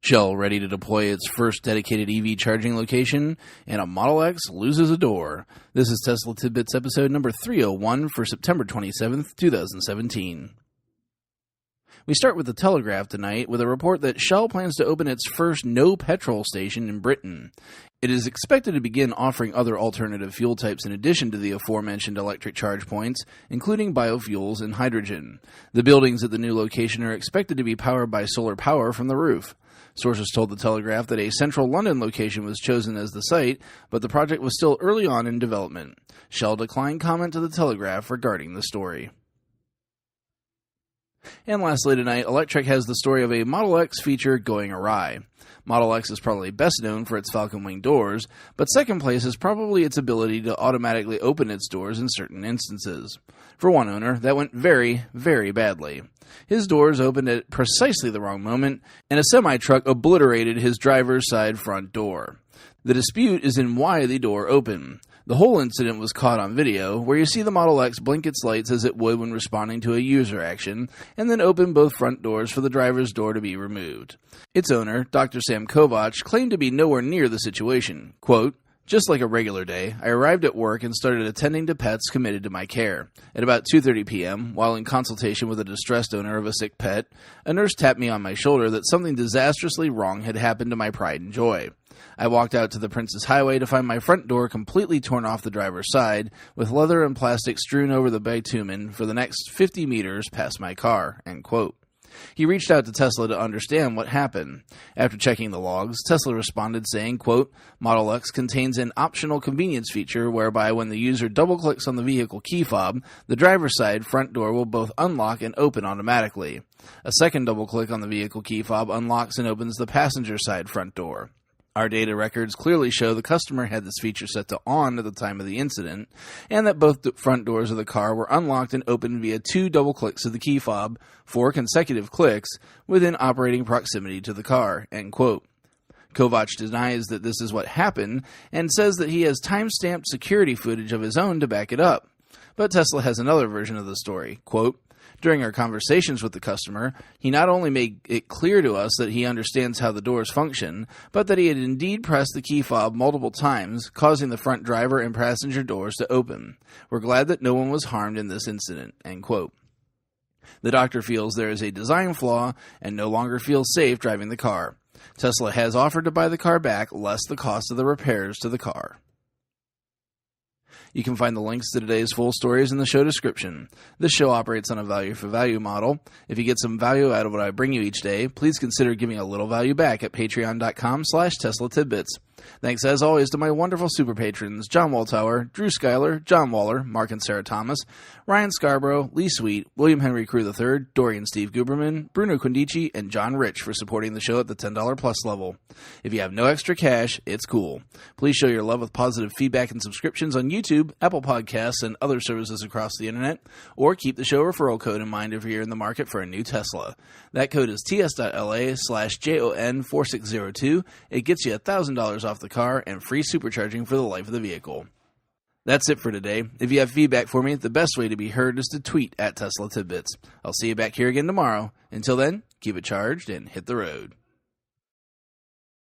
Shell ready to deploy its first dedicated EV charging location, and a Model X loses a door. This is Tesla Tidbits episode number 301 for September 27th, 2017. We start with the Telegraph tonight with a report that Shell plans to open its first no-petrol station in Britain. It is expected to begin offering other alternative fuel types in addition to the aforementioned electric charge points, including biofuels and hydrogen. The buildings at the new location are expected to be powered by solar power from the roof. Sources told the Telegraph that a central London location was chosen as the site, but the project was still early on in development. Shell declined comment to the Telegraph regarding the story. And lastly tonight, Electrek has the story of a Model X feature going awry. Model X is probably best known for its Falcon Wing doors, but second place is probably its ability to automatically open its doors in certain instances. For one owner, that went very, very badly. His doors opened at precisely the wrong moment, and a semi-truck obliterated his driver's side front door. The dispute is in why the door opened. The whole incident was caught on video, where you see the Model X blink its lights as it would when responding to a user action, and then open both front doors for the driver's door to be removed. Its owner, Dr. Sam Kovach, claimed to be nowhere near the situation. Quote, "Just like a regular day, I arrived at work and started attending to pets committed to my care. At about 2:30 p.m., while in consultation with a distressed owner of a sick pet, a nurse tapped me on my shoulder that something disastrously wrong had happened to my pride and joy. I walked out to the Prince's Highway to find my front door completely torn off the driver's side, with leather and plastic strewn over the bitumen for the next 50 meters past my car." End quote. He reached out to Tesla to understand what happened. After checking the logs, Tesla responded saying, quote, "Model X contains an optional convenience feature whereby when the user double-clicks on the vehicle key fob, the driver's side front door will both unlock and open automatically. A second double-click on the vehicle key fob unlocks and opens the passenger side front door. Our data records clearly show the customer had this feature set to on at the time of the incident, and that both the front doors of the car were unlocked and opened via 2 double clicks of the key fob, 4 consecutive clicks, within operating proximity to the car." End quote. Kovach denies that this is what happened, and says that he has time-stamped security footage of his own to back it up. But Tesla has another version of the story. Quote, "During our conversations with the customer, he not only made it clear to us that he understands how the doors function, but that he had indeed pressed the key fob multiple times, causing the front driver and passenger doors to open. We're glad that no one was harmed in this incident." End quote. The doctor feels there is a design flaw and no longer feels safe driving the car. Tesla has offered to buy the car back, less the cost of the repairs to the car. You can find the links to today's full stories in the show description. This show operates on a value-for-value model. If you get some value out of what I bring you each day, please consider giving a little value back at patreon.com/Tesla Tidbits. Thanks as always to my wonderful super patrons, John Waltower, Drew Schuyler, John Waller, Mark and Sarah Thomas, Ryan Scarborough, Lee Sweet, William Henry Crew III, Dorian Steve Guberman, Bruno Quindici, and John Rich for supporting the show at the $10 plus level. If you have no extra cash, it's cool. Please show your love with positive feedback and subscriptions on YouTube, Apple Podcasts, and other services across the internet, or keep the show referral code in mind if you're in the market for a new Tesla. That code is ts.la/JON4602. It gets you $1,000 off the car and free supercharging for the life of the vehicle. That's it for today. If you have feedback for me, the best way to be heard is to tweet at Tesla Tidbits. I'll see you back here again tomorrow. Until then, keep it charged and hit the road.